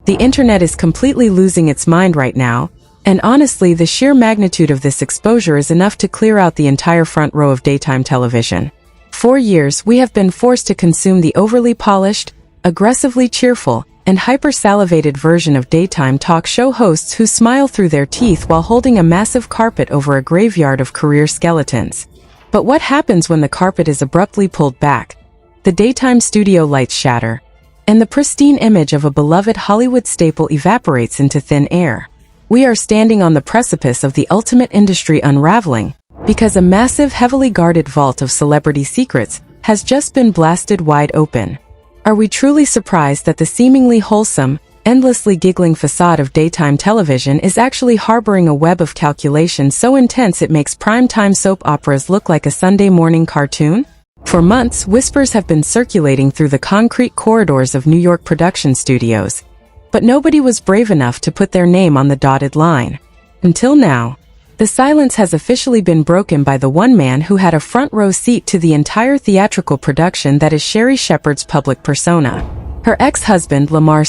The internet is completely losing its mind right now, and honestly, the sheer magnitude of this exposure is enough to clear out the entire front row of daytime television. For years, we have been forced to consume the overly polished, aggressively cheerful, and hyper-salivated version of daytime talk show hosts who smile through their teeth while holding a massive carpet over a graveyard of career skeletons. But what happens when the carpet is abruptly pulled back? The daytime studio lights shatter, and the pristine image of a beloved Hollywood staple evaporates into thin air. We are standing on the precipice of the ultimate industry unraveling, because a massive, heavily guarded vault of celebrity secrets has just been blasted wide open. Are we truly surprised that the seemingly wholesome, endlessly giggling facade of daytime television is actually harboring a web of calculation so intense it makes primetime soap operas look like a Sunday morning cartoon? For months, whispers have been circulating through the concrete corridors of New York production studios, but nobody was brave enough to put their name on the dotted line. Until now, the silence has officially been broken by the one man who had a front-row seat to the entire theatrical production that is Sherri Shepherd's public persona. Her ex-husband, Lamar,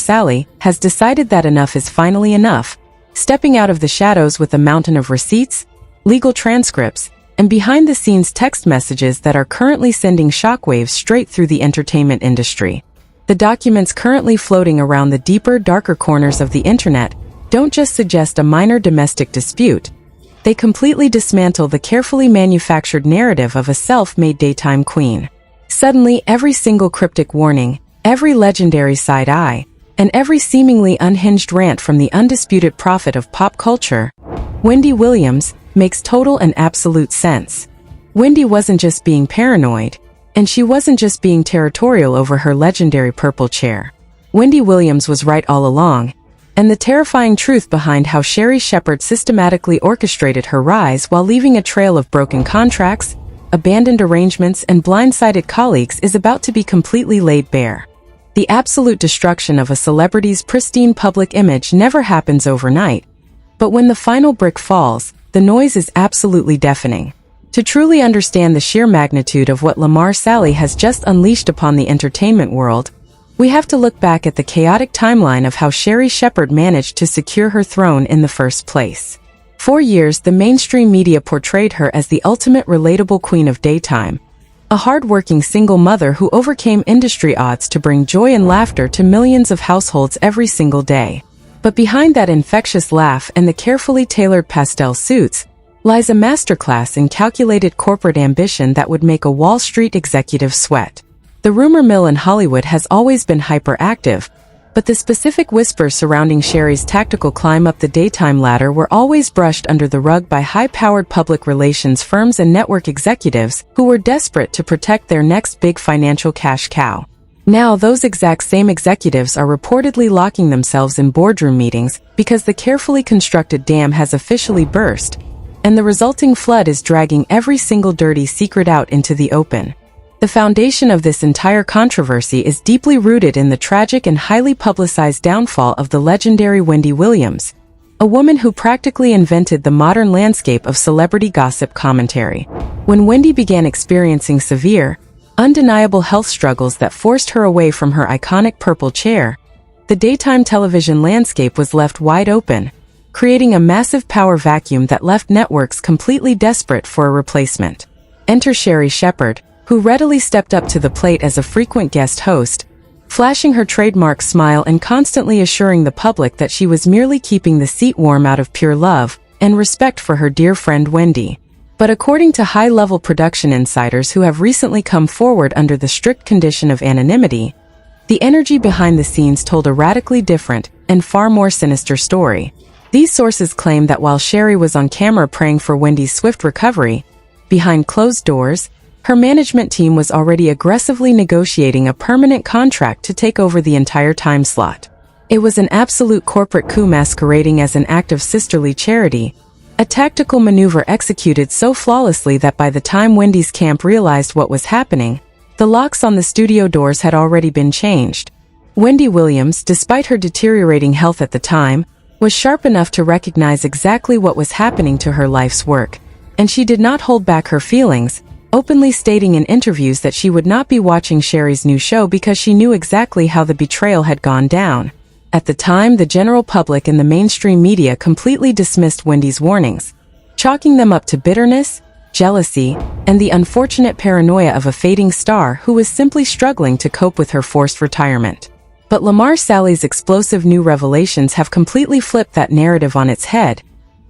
has decided that enough is finally enough, stepping out of the shadows with a mountain of receipts, legal transcripts, and behind-the-scenes text messages that are currently sending shockwaves straight through the entertainment industry. The documents currently floating around the deeper, darker corners of the internet don't just suggest a minor domestic dispute. They completely dismantle the carefully manufactured narrative of a self-made daytime queen. Suddenly, every single cryptic warning, every legendary side eye, and every seemingly unhinged rant from the undisputed prophet of pop culture, Wendy Williams, makes total and absolute sense. Wendy wasn't just being paranoid, and she wasn't just being territorial over her legendary purple chair. Wendy Williams was right all along, and the terrifying truth behind how Sherri Shepherd systematically orchestrated her rise while leaving a trail of broken contracts, abandoned arrangements, and blindsided colleagues is about to be completely laid bare. The absolute destruction of a celebrity's pristine public image never happens overnight, but when the final brick falls, the noise is absolutely deafening. To truly understand the sheer magnitude of what Lamar has just unleashed upon the entertainment world, we have to look back at the chaotic timeline of how Sherri Shepherd managed to secure her throne in the first place. For years, the mainstream media portrayed her as the ultimate relatable queen of daytime, a hard-working single mother who overcame industry odds to bring joy and laughter to millions of households every single day. But behind that infectious laugh and the carefully tailored pastel suits lies a masterclass in calculated corporate ambition that would make a Wall Street executive sweat. The rumor mill in Hollywood has always been hyperactive, but the specific whispers surrounding Sherri's tactical climb up the daytime ladder were always brushed under the rug by high-powered public relations firms and network executives who were desperate to protect their next big financial cash cow. Now, those exact same executives are reportedly locking themselves in boardroom meetings because the carefully constructed dam has officially burst, and the resulting flood is dragging every single dirty secret out into the open. The foundation of this entire controversy is deeply rooted in the tragic and highly publicized downfall of the legendary Wendy Williams, a woman who practically invented the modern landscape of celebrity gossip commentary. When Wendy began experiencing severe, undeniable health struggles that forced her away from her iconic purple chair, the daytime television landscape was left wide open, creating a massive power vacuum that left networks completely desperate for a replacement. Enter Sherri Shepherd, who readily stepped up to the plate as a frequent guest host, flashing her trademark smile and constantly assuring the public that she was merely keeping the seat warm out of pure love and respect for her dear friend Wendy. But according to high-level production insiders who have recently come forward under the strict condition of anonymity, the energy behind the scenes told a radically different and far more sinister story. These sources claim that while Sherri was on camera praying for Wendy's swift recovery, behind closed doors, her management team was already aggressively negotiating a permanent contract to take over the entire time slot. It was an absolute corporate coup masquerading as an act of sisterly charity, a tactical maneuver executed so flawlessly that by the time Wendy's camp realized what was happening, the locks on the studio doors had already been changed. Wendy Williams, despite her deteriorating health at the time, was sharp enough to recognize exactly what was happening to her life's work, and she did not hold back her feelings, openly stating in interviews that she would not be watching Sherri's new show because she knew exactly how the betrayal had gone down. At the time, the general public and the mainstream media completely dismissed Wendy's warnings, chalking them up to bitterness, jealousy, and the unfortunate paranoia of a fading star who was simply struggling to cope with her forced retirement. But Lamar Sally's explosive new revelations have completely flipped that narrative on its head,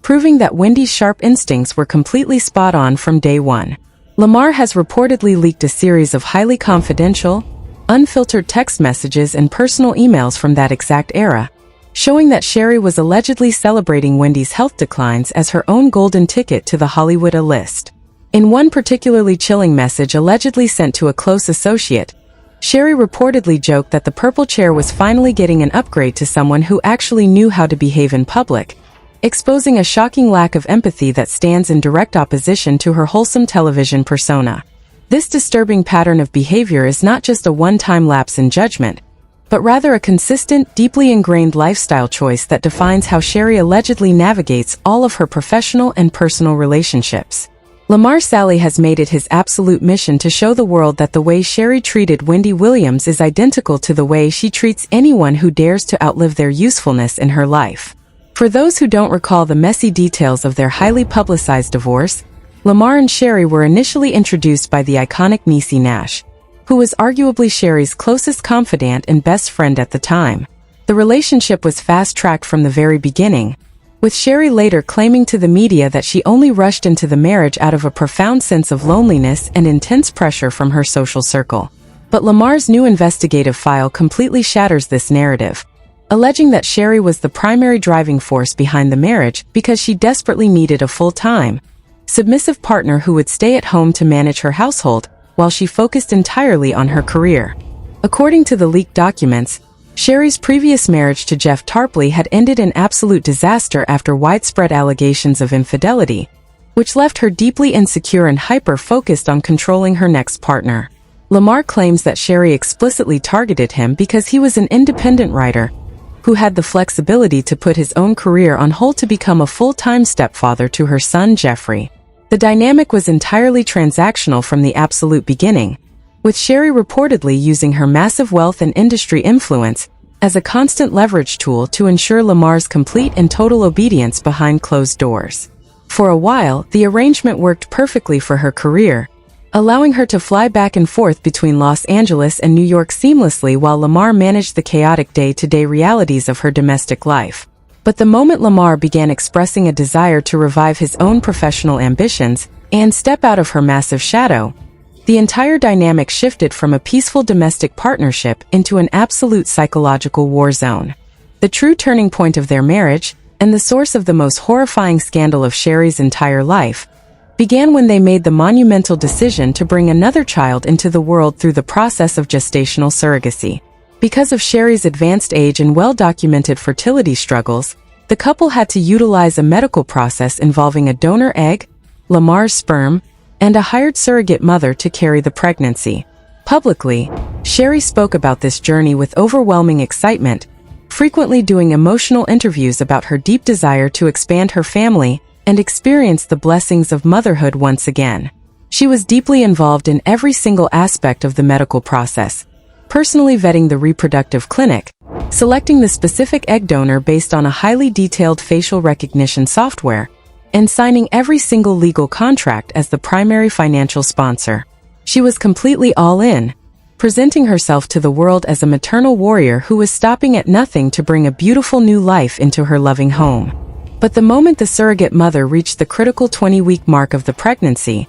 proving that Wendy's sharp instincts were completely spot on from day one. Lamar has reportedly leaked a series of highly confidential, unfiltered text messages and personal emails from that exact era, showing that Sherri was allegedly celebrating Wendy's health declines as her own golden ticket to the Hollywood A-list. In one particularly chilling message allegedly sent to a close associate, Sherri reportedly joked that the purple chair was finally getting an upgrade to someone who actually knew how to behave in public, exposing a shocking lack of empathy that stands in direct opposition to her wholesome television persona. This disturbing pattern of behavior is not just a one-time lapse in judgment, but rather a consistent, deeply ingrained lifestyle choice that defines how Sherri allegedly navigates all of her professional and personal relationships. Lamar Sally has made it his absolute mission to show the world that the way Sherri treated Wendy Williams is identical to the way she treats anyone who dares to outlive their usefulness in her life. For those who don't recall the messy details of their highly publicized divorce, Lamar and Sherri were initially introduced by the iconic Niecy Nash, who was arguably Sherri's closest confidant and best friend at the time. The relationship was fast-tracked from the very beginning, with Sherri later claiming to the media that she only rushed into the marriage out of a profound sense of loneliness and intense pressure from her social circle. But Lamar's new investigative file completely shatters this narrative, alleging that Sherri was the primary driving force behind the marriage because she desperately needed a full-time, submissive partner who would stay at home to manage her household while she focused entirely on her career. According to the leaked documents, Sherri's previous marriage to Jeff Tarpley had ended in absolute disaster after widespread allegations of infidelity, which left her deeply insecure and hyper-focused on controlling her next partner. Lamar claims that Sherri explicitly targeted him because he was an independent writer who had the flexibility to put his own career on hold to become a full-time stepfather to her son Jeffrey. The dynamic was entirely transactional from the absolute beginning, with Sherri reportedly using her massive wealth and industry influence as a constant leverage tool to ensure Lamar's complete and total obedience behind closed doors. For a while, the arrangement worked perfectly for her career, allowing her to fly back and forth between Los Angeles and New York seamlessly while Lamar managed the chaotic day-to-day realities of her domestic life. But the moment Lamar began expressing a desire to revive his own professional ambitions and step out of her massive shadow, the entire dynamic shifted from a peaceful domestic partnership into an absolute psychological war zone. The true turning point of their marriage, and the source of the most horrifying scandal of Sherri's entire life, began when they made the monumental decision to bring another child into the world through the process of gestational surrogacy. Because of Sherri's advanced age and well-documented fertility struggles, the couple had to utilize a medical process involving a donor egg, Lamar's sperm, and a hired surrogate mother to carry the pregnancy. Publicly, Sherri spoke about this journey with overwhelming excitement, frequently doing emotional interviews about her deep desire to expand her family and experience the blessings of motherhood once again. She was deeply involved in every single aspect of the medical process, personally vetting the reproductive clinic, selecting the specific egg donor based on a highly detailed facial recognition software, and signing every single legal contract as the primary financial sponsor. She was completely all in, presenting herself to the world as a maternal warrior who was stopping at nothing to bring a beautiful new life into her loving home. But the moment the surrogate mother reached the critical 20-week mark of the pregnancy,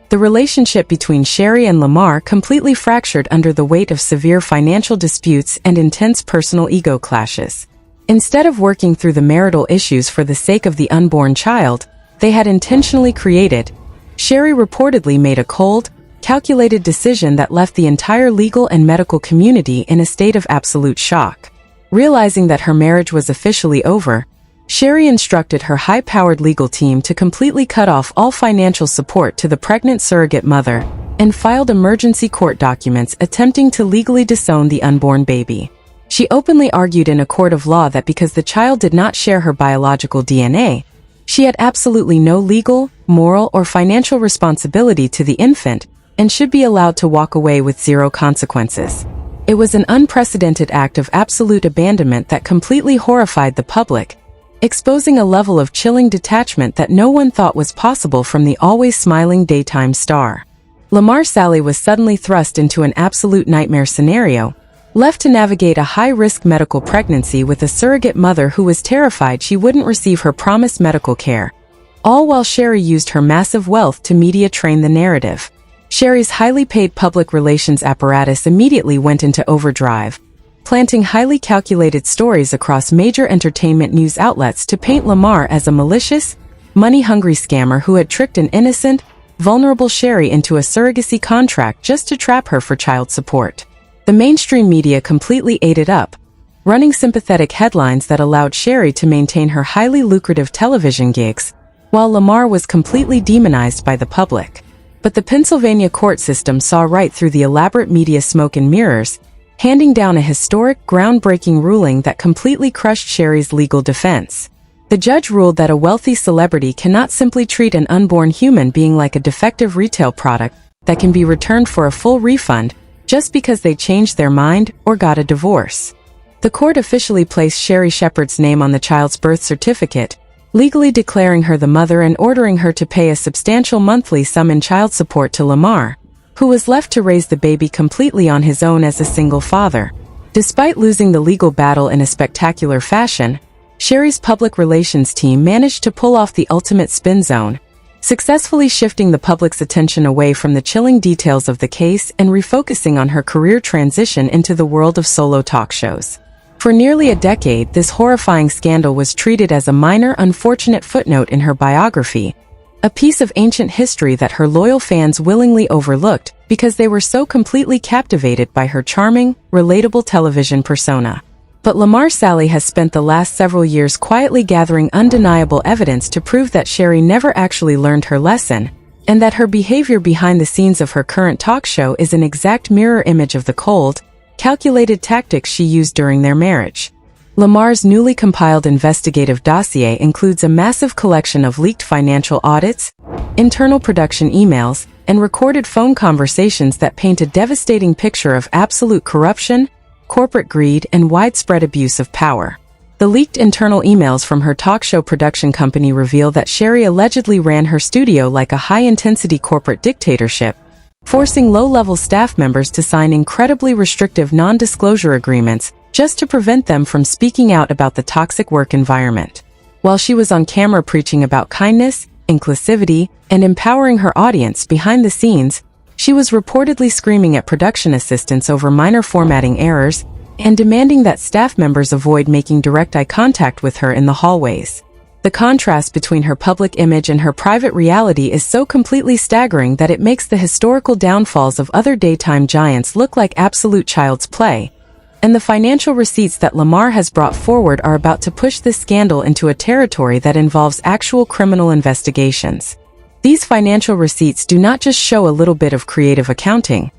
the relationship between Sherri and Lamar completely fractured under the weight of severe financial disputes and intense personal ego clashes. Instead of working through the marital issues for the sake of the unborn child they had intentionally created, Sherri reportedly made a cold, calculated decision that left the entire legal and medical community in a state of absolute shock. Realizing that her marriage was officially over, Sherri instructed her high-powered legal team to completely cut off all financial support to the pregnant surrogate mother and filed emergency court documents attempting to legally disown the unborn baby. She openly argued in a court of law that because the child did not share her biological DNA, she had absolutely no legal, moral, or financial responsibility to the infant and should be allowed to walk away with zero consequences. It was an unprecedented act of absolute abandonment that completely horrified the public, exposing a level of chilling detachment that no one thought was possible from the always smiling daytime star. Lamar Sally was suddenly thrust into an absolute nightmare scenario, left to navigate a high-risk medical pregnancy with a surrogate mother who was terrified she wouldn't receive her promised medical care, all while Sherri used her massive wealth to media train the narrative. Sherri's highly paid public relations apparatus immediately went into overdrive, planting highly calculated stories across major entertainment news outlets to paint Lamar as a malicious, money-hungry scammer who had tricked an innocent, vulnerable Sherri into a surrogacy contract just to trap her for child support. The mainstream media completely ate it up, running sympathetic headlines that allowed Sherri to maintain her highly lucrative television gigs, while Lamar was completely demonized by the public. But the Pennsylvania court system saw right through the elaborate media smoke and mirrors, handing down a historic, groundbreaking ruling that completely crushed Sherri's legal defense. The judge ruled that a wealthy celebrity cannot simply treat an unborn human being like a defective retail product that can be returned for a full refund just because they changed their mind or got a divorce. The court officially placed Sherri Shepherd's name on the child's birth certificate, legally declaring her the mother and ordering her to pay a substantial monthly sum in child support to Lamar, who was left to raise the baby completely on his own as a single father. Despite losing the legal battle in a spectacular fashion, Sherri's public relations team managed to pull off the ultimate spin zone, successfully shifting the public's attention away from the chilling details of the case and refocusing on her career transition into the world of solo talk shows. For nearly a decade, this horrifying scandal was treated as a minor, unfortunate footnote in her biography, a piece of ancient history that her loyal fans willingly overlooked because they were so completely captivated by her charming, relatable television persona. But Lamar Sally has spent the last several years quietly gathering undeniable evidence to prove that Sherri never actually learned her lesson, and that her behavior behind the scenes of her current talk show is an exact mirror image of the cold, calculated tactics she used during their marriage. Lamar's newly compiled investigative dossier includes a massive collection of leaked financial audits, internal production emails, and recorded phone conversations that paint a devastating picture of absolute corruption, corporate greed, and widespread abuse of power. The leaked internal emails from her talk show production company reveal that Sherri allegedly ran her studio like a high-intensity corporate dictatorship, forcing low-level staff members to sign incredibly restrictive non-disclosure agreements just to prevent them from speaking out about the toxic work environment. While she was on camera preaching about kindness, inclusivity, and empowering her audience behind the scenes, she was reportedly screaming at production assistants over minor formatting errors and demanding that staff members avoid making direct eye contact with her in the hallways. The contrast between her public image and her private reality is so completely staggering that it makes the historical downfalls of other daytime giants look like absolute child's play. And the financial receipts that Lamar has brought forward are about to push this scandal into a territory that involves actual criminal investigations. These financial receipts do not just show a little bit of creative accounting.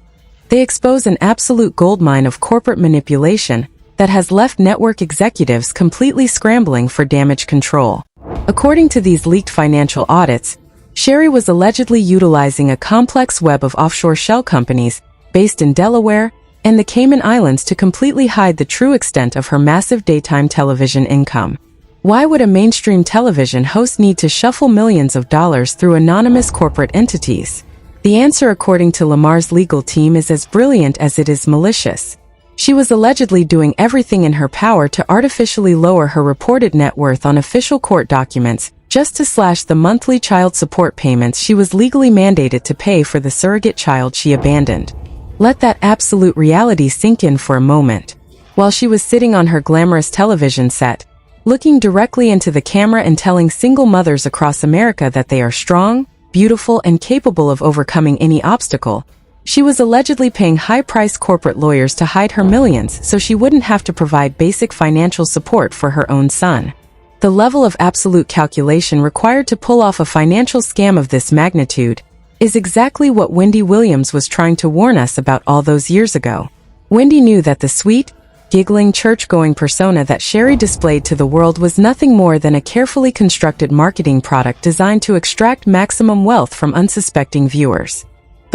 They expose an absolute goldmine of corporate manipulation that has left network executives completely scrambling for damage control. According to these leaked financial audits, Sherri was allegedly utilizing a complex web of offshore shell companies based in Delaware and the Cayman Islands to completely hide the true extent of her massive daytime television income. Why would a mainstream television host need to shuffle millions of dollars through anonymous corporate entities? The answer, according to Lamar's legal team, is as brilliant as it is malicious. She was allegedly doing everything in her power to artificially lower her reported net worth on official court documents just to slash the monthly child support payments she was legally mandated to pay for the surrogate child she abandoned. Let that absolute reality sink in for a moment. While she was sitting on her glamorous television set, looking directly into the camera and telling single mothers across America that they are strong, beautiful, and capable of overcoming any obstacle, she was allegedly paying high-priced corporate lawyers to hide her millions so she wouldn't have to provide basic financial support for her own son. The level of absolute calculation required to pull off a financial scam of this magnitude is exactly what Wendy Williams was trying to warn us about all those years ago. Wendy knew that the sweet, giggling, church-going persona that Sherri displayed to the world was nothing more than a carefully constructed marketing product designed to extract maximum wealth from unsuspecting viewers.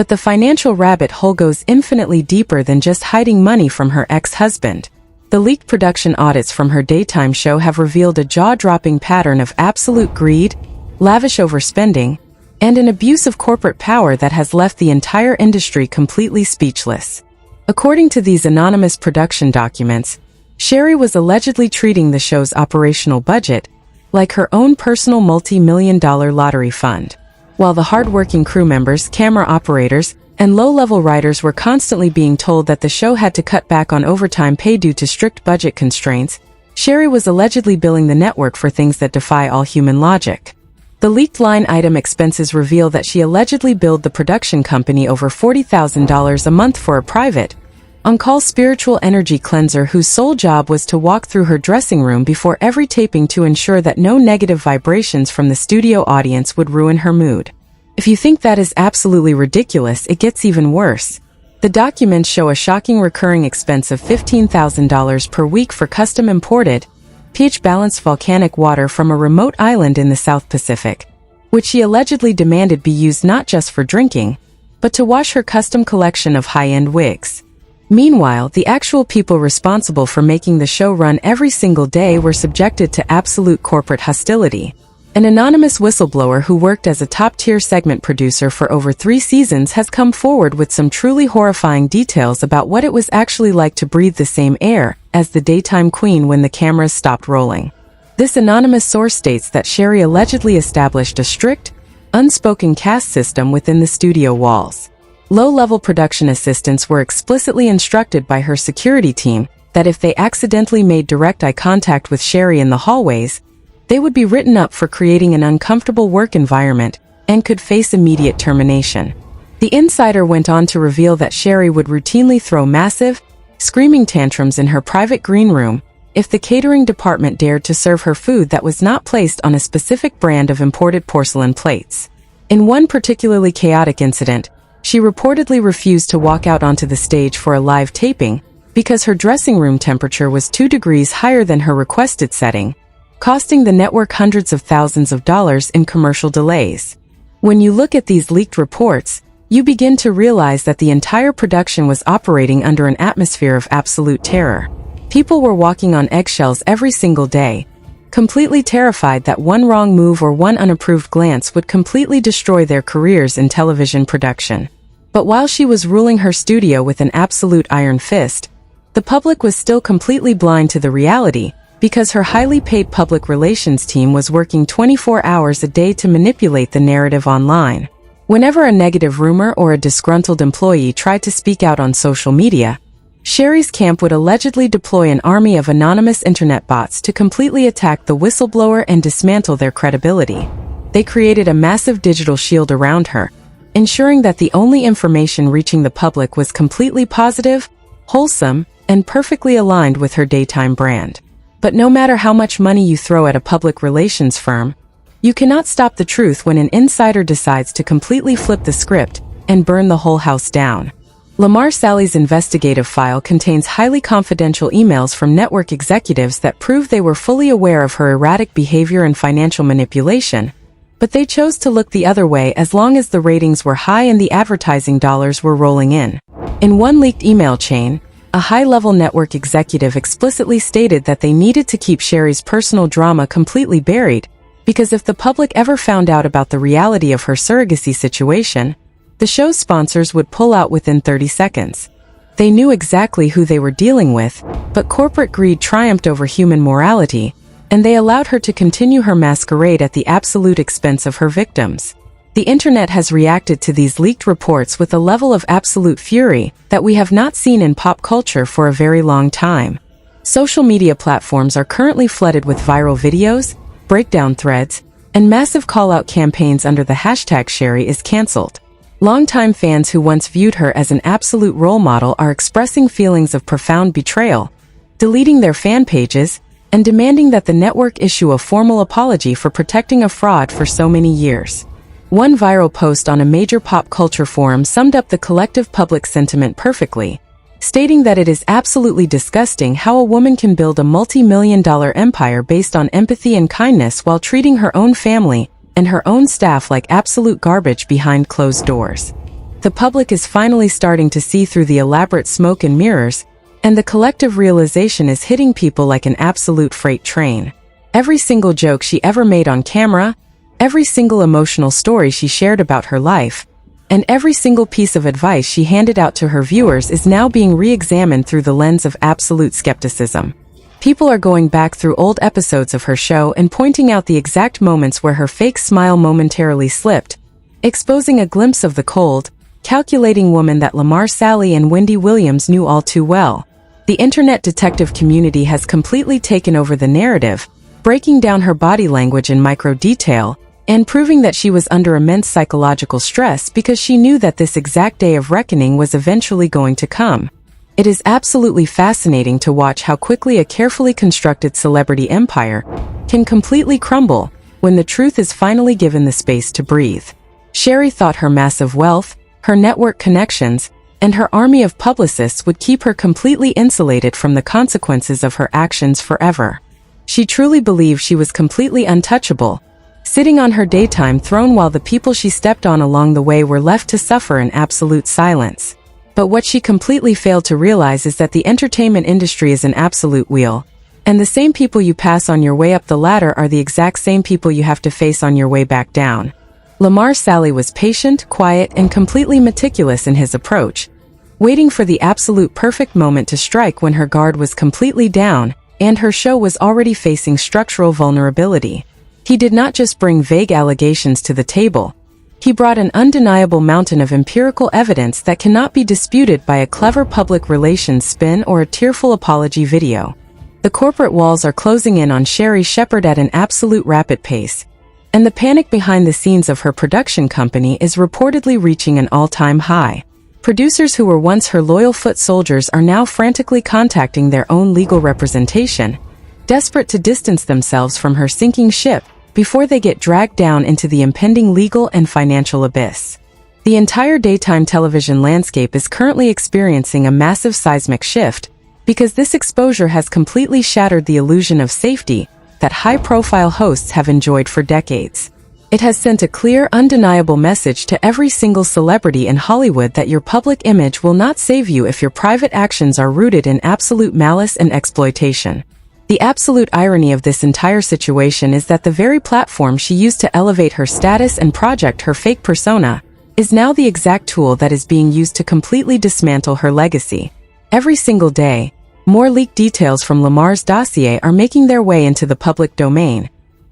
But the financial rabbit hole goes infinitely deeper than just hiding money from her ex-husband. The leaked production audits from her daytime show have revealed a jaw-dropping pattern of absolute greed, lavish overspending, and an abuse of corporate power that has left the entire industry completely speechless. According to these anonymous production documents, Sherri was allegedly treating the show's operational budget like her own personal multi-million-dollar lottery fund. While the hard-working crew members, camera operators, and low-level writers were constantly being told that the show had to cut back on overtime pay due to strict budget constraints, Sherri was allegedly billing the network for things that defy all human logic. The leaked line item expenses reveal that she allegedly billed the production company over $40,000 a month for a private, on-call spiritual energy cleanser whose sole job was to walk through her dressing room before every taping to ensure that no negative vibrations from the studio audience would ruin her mood. If you think that is absolutely ridiculous, it gets even worse. The documents show a shocking recurring expense of $15,000 per week for custom-imported, pH-balanced volcanic water from a remote island in the South Pacific, which she allegedly demanded be used not just for drinking, but to wash her custom collection of high-end wigs. Meanwhile, the actual people responsible for making the show run every single day were subjected to absolute corporate hostility. An anonymous whistleblower who worked as a top-tier segment producer for over 3 seasons has come forward with some truly horrifying details about what it was actually like to breathe the same air as the daytime queen when the cameras stopped rolling. This anonymous source states that Sherri allegedly established a strict, unspoken caste system within the studio walls. Low-level production assistants were explicitly instructed by her security team that if they accidentally made direct eye contact with Sherri in the hallways, they would be written up for creating an uncomfortable work environment and could face immediate termination. The insider went on to reveal that Sherri would routinely throw massive, screaming tantrums in her private green room if the catering department dared to serve her food that was not placed on a specific brand of imported porcelain plates. In one particularly chaotic incident, she reportedly refused to walk out onto the stage for a live taping because her dressing room temperature was 2 degrees higher than her requested setting, costing the network hundreds of thousands of dollars in commercial delays. When you look at these leaked reports, you begin to realize that the entire production was operating under an atmosphere of absolute terror. People were walking on eggshells every single day, completely terrified that one wrong move or one unapproved glance would completely destroy their careers in television production. But while she was ruling her studio with an absolute iron fist, the public was still completely blind to the reality, because her highly paid public relations team was working 24 hours a day to manipulate the narrative online. Whenever a negative rumor or a disgruntled employee tried to speak out on social media, Sherri's camp would allegedly deploy an army of anonymous internet bots to completely attack the whistleblower and dismantle their credibility. They created a massive digital shield around her, ensuring that the only information reaching the public was completely positive, wholesome, and perfectly aligned with her daytime brand. But no matter how much money you throw at a public relations firm, you cannot stop the truth when an insider decides to completely flip the script and burn the whole house down. Lamar Sally's investigative file contains highly confidential emails from network executives that prove they were fully aware of her erratic behavior and financial manipulation, but they chose to look the other way as long as the ratings were high and the advertising dollars were rolling in. In one leaked email chain, a high-level network executive explicitly stated that they needed to keep Sherri's personal drama completely buried, because if the public ever found out about the reality of her surrogacy situation, the show's sponsors would pull out within 30 seconds. They knew exactly who they were dealing with, but corporate greed triumphed over human morality, and they allowed her to continue her masquerade at the absolute expense of her victims. The internet has reacted to these leaked reports with a level of absolute fury that we have not seen in pop culture for a very long time. Social media platforms are currently flooded with viral videos, breakdown threads, and massive call-out campaigns under the hashtag Sherri is cancelled. Longtime fans who once viewed her as an absolute role model are expressing feelings of profound betrayal, deleting their fan pages, and demanding that the network issue a formal apology for protecting a fraud for so many years. One viral post on a major pop culture forum summed up the collective public sentiment perfectly, stating that it is absolutely disgusting how a woman can build a multi-million-dollar empire based on empathy and kindness while treating her own family and her own staff like absolute garbage behind closed doors. The public is finally starting to see through the elaborate smoke and mirrors, and the collective realization is hitting people like an absolute freight train. Every single joke she ever made on camera, every single emotional story she shared about her life, and every single piece of advice she handed out to her viewers is now being re-examined through the lens of absolute skepticism. People are going back through old episodes of her show and pointing out the exact moments where her fake smile momentarily slipped, exposing a glimpse of the cold, calculating woman that Lamar Sally and Wendy Williams knew all too well. The internet detective community has completely taken over the narrative, breaking down her body language in micro detail, and proving that she was under immense psychological stress because she knew that this exact day of reckoning was eventually going to come. It is absolutely fascinating to watch how quickly a carefully constructed celebrity empire can completely crumble when the truth is finally given the space to breathe. Sherri thought her massive wealth, her network connections, and her army of publicists would keep her completely insulated from the consequences of her actions forever. She truly believed she was completely untouchable, sitting on her daytime throne while the people she stepped on along the way were left to suffer in absolute silence. But what she completely failed to realize is that the entertainment industry is an absolute wheel, and the same people you pass on your way up the ladder are the exact same people you have to face on your way back down. Lamar Sally was patient, quiet, and completely meticulous in his approach, waiting for the absolute perfect moment to strike when her guard was completely down and her show was already facing structural vulnerability. He did not just bring vague allegations to the table. He brought an undeniable mountain of empirical evidence that cannot be disputed by a clever public relations spin or a tearful apology video. The corporate walls are closing in on Sherri Shepherd at an absolute rapid pace, and the panic behind the scenes of her production company is reportedly reaching an all-time high. Producers who were once her loyal foot soldiers are now frantically contacting their own legal representation, desperate to distance themselves from her sinking ship before they get dragged down into the impending legal and financial abyss. The entire daytime television landscape is currently experiencing a massive seismic shift because this exposure has completely shattered the illusion of safety that high-profile hosts have enjoyed for decades. It has sent a clear, undeniable message to every single celebrity in Hollywood that your public image will not save you if your private actions are rooted in absolute malice and exploitation. The absolute irony of this entire situation is that the very platform she used to elevate her status and project her fake persona is now the exact tool that is being used to completely dismantle her legacy. Every single day, more leaked details from Lamar's dossier are making their way into the public domain,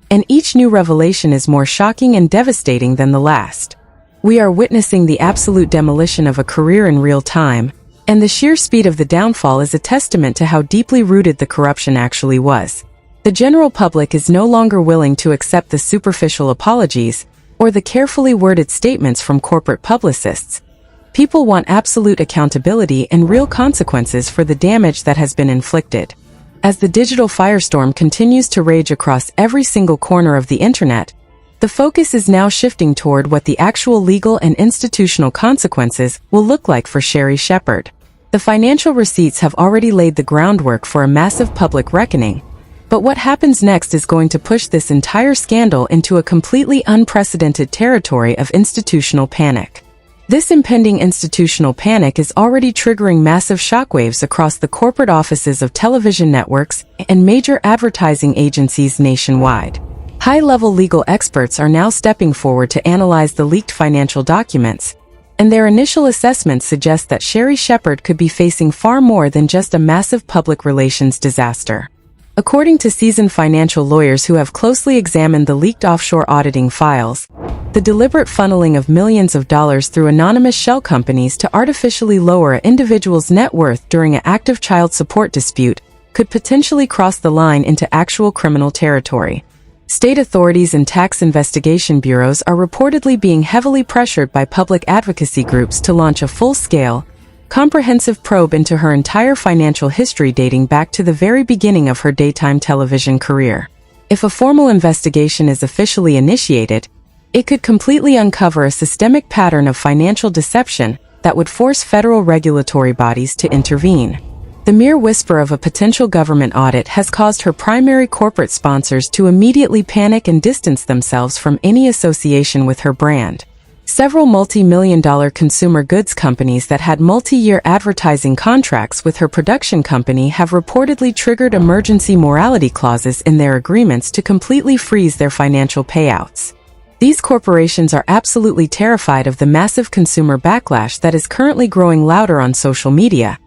and each new revelation is more shocking and devastating than the last. We are witnessing the absolute demolition of a career in real time, and the sheer speed of the downfall is a testament to how deeply rooted the corruption actually was. The general public is no longer willing to accept the superficial apologies or the carefully worded statements from corporate publicists. People want absolute accountability and real consequences for the damage that has been inflicted. As the digital firestorm continues to rage across every single corner of the internet, the focus is now shifting toward what the actual legal and institutional consequences will look like for Sherri Shepherd. The financial receipts have already laid the groundwork for a massive public reckoning, but what happens next is going to push this entire scandal into a completely unprecedented territory of institutional panic. This impending institutional panic is already triggering massive shockwaves across the corporate offices of television networks and major advertising agencies nationwide. High-level legal experts are now stepping forward to analyze the leaked financial documents, and their initial assessments suggest that Sherri Shepherd could be facing far more than just a massive public relations disaster. According to seasoned financial lawyers who have closely examined the leaked offshore auditing files, the deliberate funneling of millions of dollars through anonymous shell companies to artificially lower an individual's net worth during an active child support dispute could potentially cross the line into actual criminal territory. State authorities and tax investigation bureaus are reportedly being heavily pressured by public advocacy groups to launch a full-scale, comprehensive probe into her entire financial history dating back to the very beginning of her daytime television career. If a formal investigation is officially initiated, it could completely uncover a systemic pattern of financial deception that would force federal regulatory bodies to intervene. The mere whisper of a potential government audit has caused her primary corporate sponsors to immediately panic and distance themselves from any association with her brand. Several multi-million-dollar consumer goods companies that had multi-year advertising contracts with her production company have reportedly triggered emergency morality clauses in their agreements to completely freeze their financial payouts. These corporations are absolutely terrified of the massive consumer backlash that is currently growing louder on social media,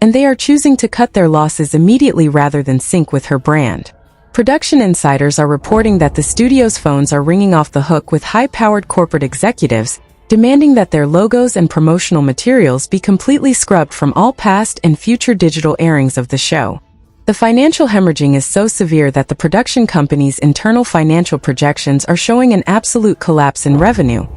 and they are choosing to cut their losses immediately rather than sync with her brand. Production insiders are reporting that the studio's phones are ringing off the hook with high-powered corporate executives, demanding that their logos and promotional materials be completely scrubbed from all past and future digital airings of the show. The financial hemorrhaging is so severe that the production company's internal financial projections are showing an absolute collapse in revenue,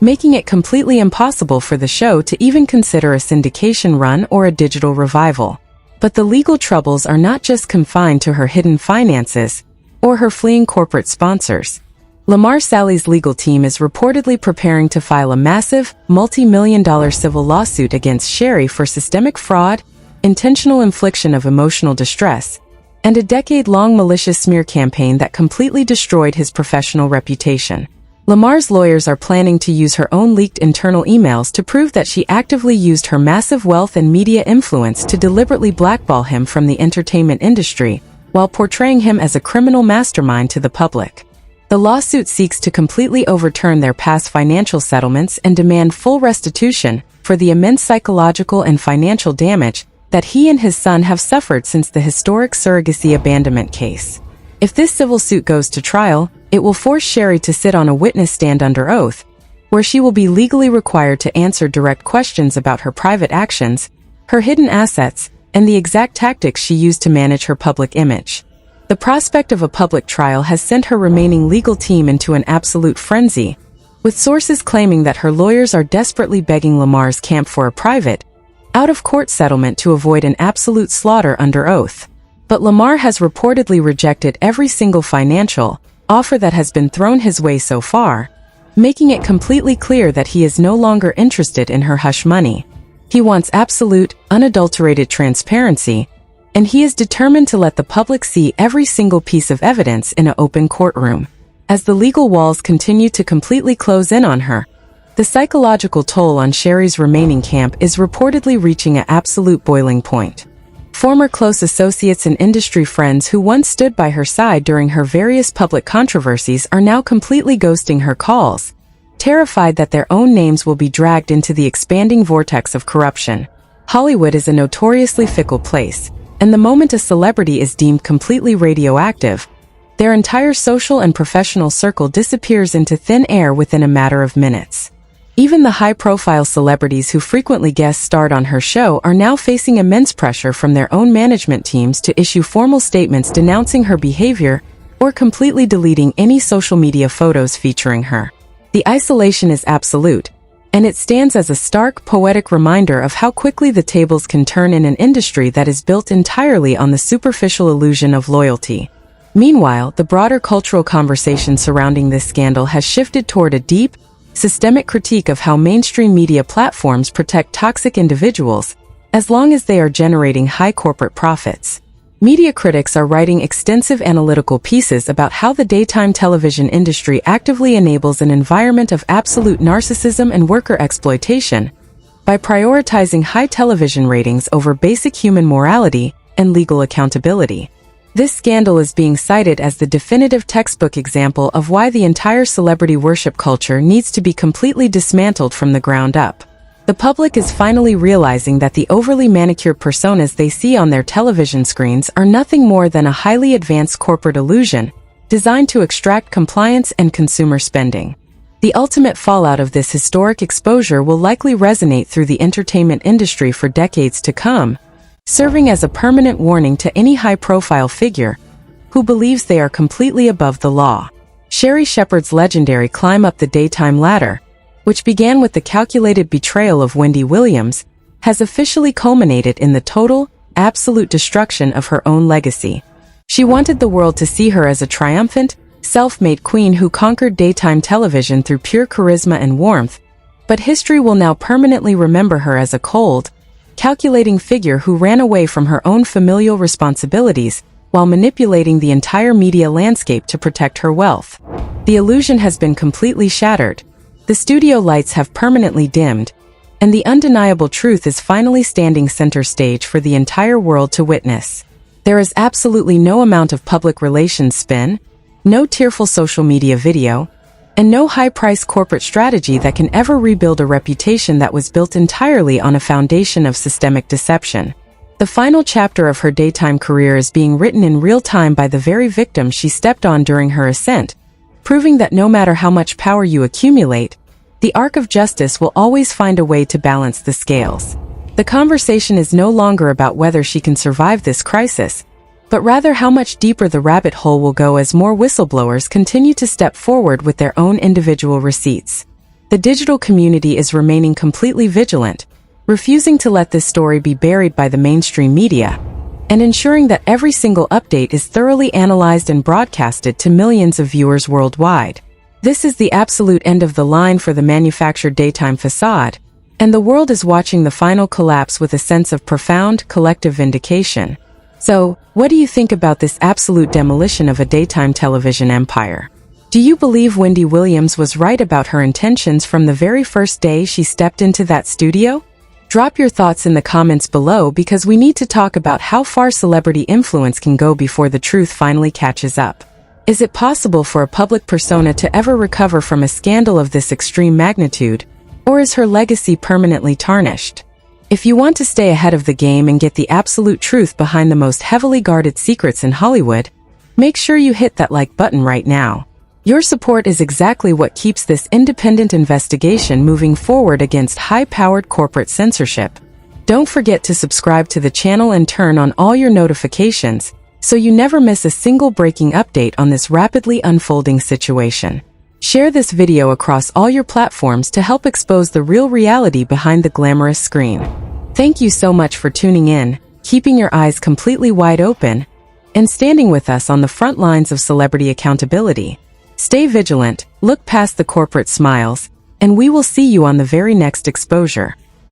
making it completely impossible for the show to even consider a syndication run or a digital revival. But the legal troubles are not just confined to her hidden finances or her fleeing corporate sponsors. Lamar Sally's legal team is reportedly preparing to file a massive, multi-million-dollar civil lawsuit against Sherri for systemic fraud, intentional infliction of emotional distress, and a decade-long malicious smear campaign that completely destroyed his professional reputation. Lamar's lawyers are planning to use her own leaked internal emails to prove that she actively used her massive wealth and media influence to deliberately blackball him from the entertainment industry, while portraying him as a criminal mastermind to the public. The lawsuit seeks to completely overturn their past financial settlements and demand full restitution for the immense psychological and financial damage that he and his son have suffered since the historic surrogacy abandonment case. If this civil suit goes to trial, it will force Sherri to sit on a witness stand under oath, where she will be legally required to answer direct questions about her private actions, her hidden assets, and the exact tactics she used to manage her public image. The prospect of a public trial has sent her remaining legal team into an absolute frenzy, with sources claiming that her lawyers are desperately begging Lamar's camp for a private, out-of-court settlement to avoid an absolute slaughter under oath. But Lamar has reportedly rejected every single financial offer that has been thrown his way so far, making it completely clear that he is no longer interested in her hush money. He wants absolute, unadulterated transparency, and he is determined to let the public see every single piece of evidence in an open courtroom. As the legal walls continue to completely close in on her, the psychological toll on Sherri's remaining camp is reportedly reaching an absolute boiling point. Former close associates and industry friends who once stood by her side during her various public controversies are now completely ghosting her calls, terrified that their own names will be dragged into the expanding vortex of corruption. Hollywood is a notoriously fickle place, and the moment a celebrity is deemed completely radioactive, their entire social and professional circle disappears into thin air within a matter of minutes. Even the high-profile celebrities who frequently guest-starred on her show are now facing immense pressure from their own management teams to issue formal statements denouncing her behavior or completely deleting any social media photos featuring her. The isolation is absolute, and it stands as a stark, poetic reminder of how quickly the tables can turn in an industry that is built entirely on the superficial illusion of loyalty. Meanwhile, the broader cultural conversation surrounding this scandal has shifted toward a deep, systemic critique of how mainstream media platforms protect toxic individuals, as long as they are generating high corporate profits. Media critics are writing extensive analytical pieces about how the daytime television industry actively enables an environment of absolute narcissism and worker exploitation by prioritizing high television ratings over basic human morality and legal accountability. This scandal is being cited as the definitive textbook example of why the entire celebrity worship culture needs to be completely dismantled from the ground up. The public is finally realizing that the overly manicured personas they see on their television screens are nothing more than a highly advanced corporate illusion designed to extract compliance and consumer spending. The ultimate fallout of this historic exposure will likely resonate through the entertainment industry for decades to come, serving as a permanent warning to any high-profile figure who believes they are completely above the law. Sherri Shepherd's legendary climb up the daytime ladder, which began with the calculated betrayal of Wendy Williams, has officially culminated in the total, absolute destruction of her own legacy. She wanted the world to see her as a triumphant, self-made queen who conquered daytime television through pure charisma and warmth, but history will now permanently remember her as a cold, calculating figure who ran away from her own familial responsibilities while manipulating the entire media landscape to protect her wealth. The illusion has been completely shattered, The studio lights have permanently dimmed, and the undeniable truth is finally standing center stage for the entire world to witness. There is absolutely no amount of public relations spin, no tearful social media video, and no high-priced corporate strategy that can ever rebuild a reputation that was built entirely on a foundation of systemic deception. The final chapter of her daytime career is being written in real time by the very victim she stepped on during her ascent, proving that no matter how much power you accumulate, the arc of justice will always find a way to balance the scales. The conversation is no longer about whether she can survive this crisis, but rather how much deeper the rabbit hole will go as more whistleblowers continue to step forward with their own individual receipts. The digital community is remaining completely vigilant, refusing to let this story be buried by the mainstream media, and ensuring that every single update is thoroughly analyzed and broadcasted to millions of viewers worldwide. This is the absolute end of the line for the manufactured daytime facade, and the world is watching the final collapse with a sense of profound, collective vindication. So, what do you think about this absolute demolition of a daytime television empire? Do you believe Wendy Williams was right about her intentions from the very first day she stepped into that studio? Drop your thoughts in the comments below because we need to talk about how far celebrity influence can go before the truth finally catches up. Is it possible for a public persona to ever recover from a scandal of this extreme magnitude, or is her legacy permanently tarnished? If you want to stay ahead of the game and get the absolute truth behind the most heavily guarded secrets in Hollywood, make sure you hit that like button right now. Your support is exactly what keeps this independent investigation moving forward against high-powered corporate censorship. Don't forget to subscribe to the channel and turn on all your notifications so you never miss a single breaking update on this rapidly unfolding situation. Share this video across all your platforms to help expose the real reality behind the glamorous screen. Thank you so much for tuning in, keeping your eyes completely wide open, and standing with us on the front lines of celebrity accountability. Stay vigilant, look past the corporate smiles, and we will see you on the very next exposure.